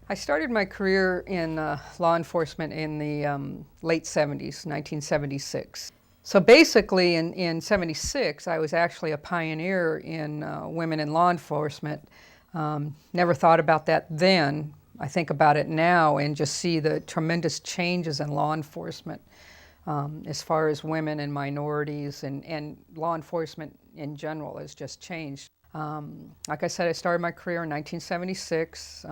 I started my career in law enforcement in the late 70s, 1976. So basically in 76, I was actually a pioneer in women in law enforcement. Never thought about that then. I think about it now and just see the tremendous changes in law enforcement as far as women and minorities and law enforcement in general has just changed. Like I said, I started my career in 1976.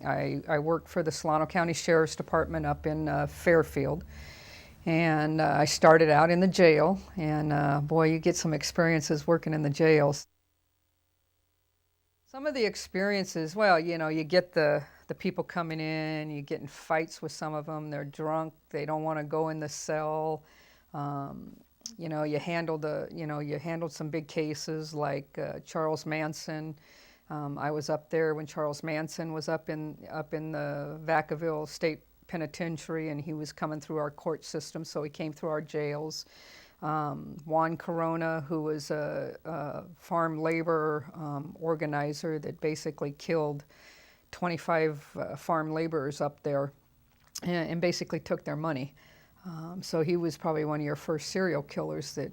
I worked for the Solano County Sheriff's Department up in Fairfield. And I started out in the jail, and boy, you get some experiences working in the jails. Some of the experiences, well, you get the people coming in, you get in fights with some of them, they're drunk, they don't want to go in the cell. You handled some big cases like Charles Manson. I was up there when Charles Manson was up in the Vacaville State Penitentiary, and he was coming through our court system, so he came through our jails. Juan Corona, who was a farm labor organizer that basically killed 25 farm laborers up there and basically took their money. So he was probably one of your first serial killers that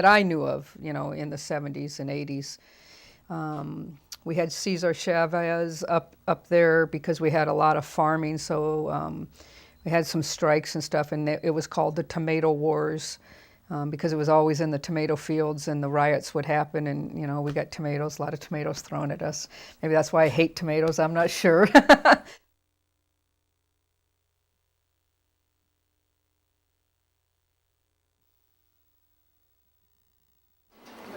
I knew of, in the 70s and 80s. We had Cesar Chavez up there because we had a lot of farming, so we had some strikes and stuff, and it was called the Tomato Wars because it was always in the tomato fields, and the riots would happen, and we got tomatoes, a lot of tomatoes thrown at us. Maybe that's why I hate tomatoes, I'm not sure.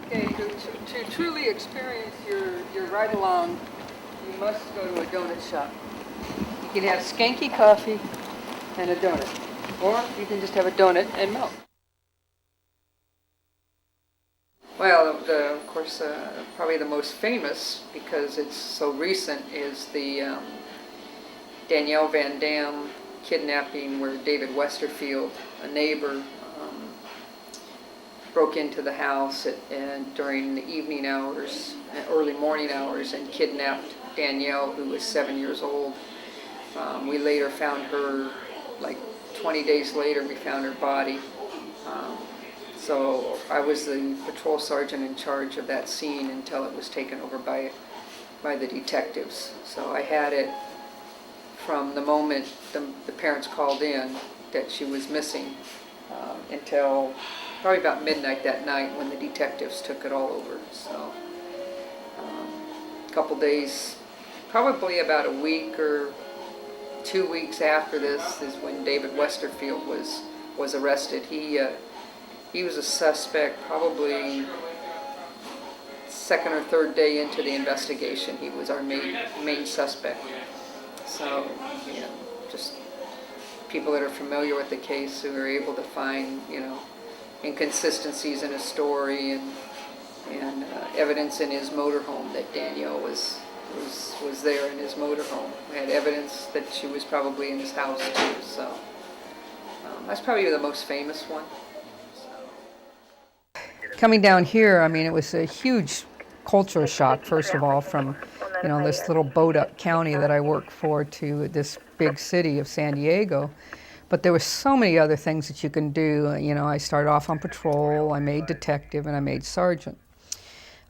Okay, to truly experience your ride-along, you must go to a donut shop. You can have skanky coffee and a donut, or you can just have a donut and milk. Well, of course, probably the most famous, because it's so recent, is the Danielle Van Dam kidnapping, where David Westerfield, a neighbor, broke into the house and during the evening hours, early morning hours, and kidnapped Danielle, who was 7 years old. We later found her, like 20 days later, we found her body. So I was the patrol sergeant in charge of that scene until it was taken over by the detectives. So I had it from the moment the parents called in that she was missing until probably about midnight that night when the detectives took it all over. So a couple days, probably about a week or 2 weeks after this is when David Westerfield was arrested. He was a suspect probably second or third day into the investigation. He was our main suspect. So, just people that are familiar with the case who are able to find, inconsistencies in his story and evidence in his motorhome that Danielle was there in his motorhome. We had evidence that she was probably in his house too. So that's probably the most famous one. Coming down here, I mean, it was a huge culture shock, first of all, from, this little boat-up county that I worked for to this big city of San Diego. But there were so many other things that you can do. I started off on patrol, I made detective, and I made sergeant.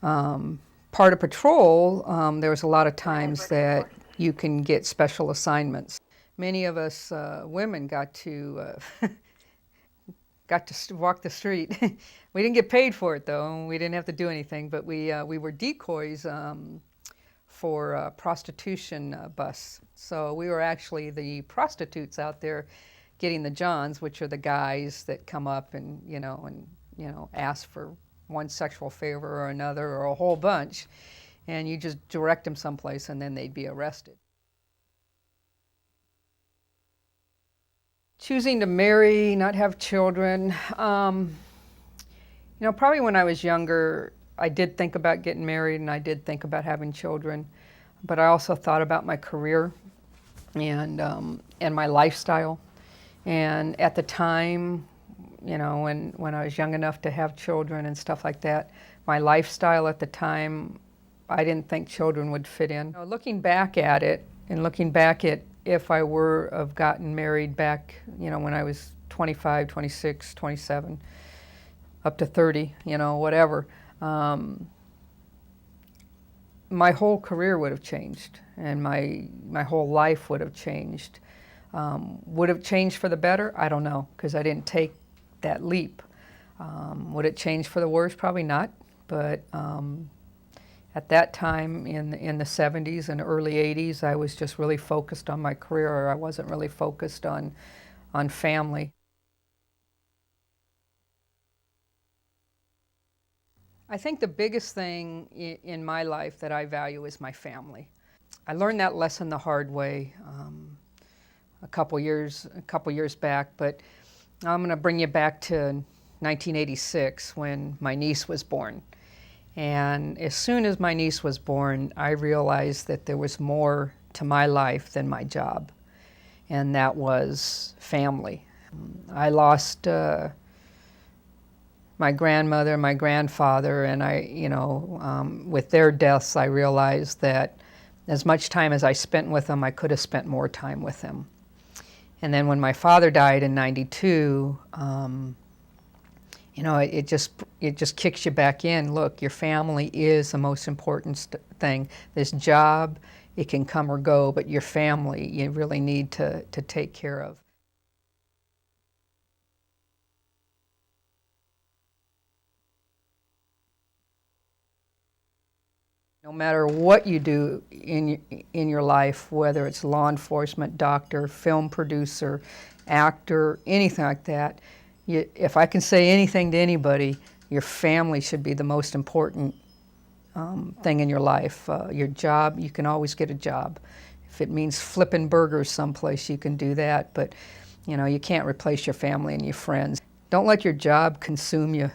Part of patrol, there was a lot of times that you can get special assignments. Many of us women got to walk the street. We didn't get paid for it, though. We didn't have to do anything, but we were decoys for a prostitution bus. So we were actually the prostitutes out there getting the Johns, which are the guys that come up and ask for one sexual favor or another or a whole bunch, and you just direct them someplace and then they'd be arrested. Choosing to marry, not have children. Probably when I was younger, I did think about getting married and I did think about having children, but I also thought about my career and my lifestyle. And at the time, when I was young enough to have children and stuff like that, my lifestyle at the time, I didn't think children would fit in. Looking back at it, and looking back at if I were have gotten married back, when I was 25, 26, 27, up to 30, whatever, my whole career would have changed, and my whole life would have changed. Would have changed for the better? I don't know, because I didn't take that leap. Would it change for the worse? Probably not. But at that time, in the 70s and early 80s, I was just really focused on my career, or I wasn't really focused on family. I think the biggest thing in my life that I value is my family. I learned that lesson the hard way a couple years back, but I'm going to bring you back to 1986 when my niece was born. And as soon as my niece was born, I realized that there was more to my life than my job, and that was family. I lost my grandmother, my grandfather, and with their deaths, I realized that as much time as I spent with them, I could have spent more time with them. And then when my father died in '92, it just kicks you back in. Look, your family is the most important thing. This job, it can come or go, but your family, you really need to take care of. No matter what you do in your life, whether it's law enforcement, doctor, film producer, actor, anything like that, if I can say anything to anybody, your family should be the most important thing in your life. Your job, you can always get a job. If it means flipping burgers someplace, you can do that, but you can't replace your family and your friends. Don't let your job consume you.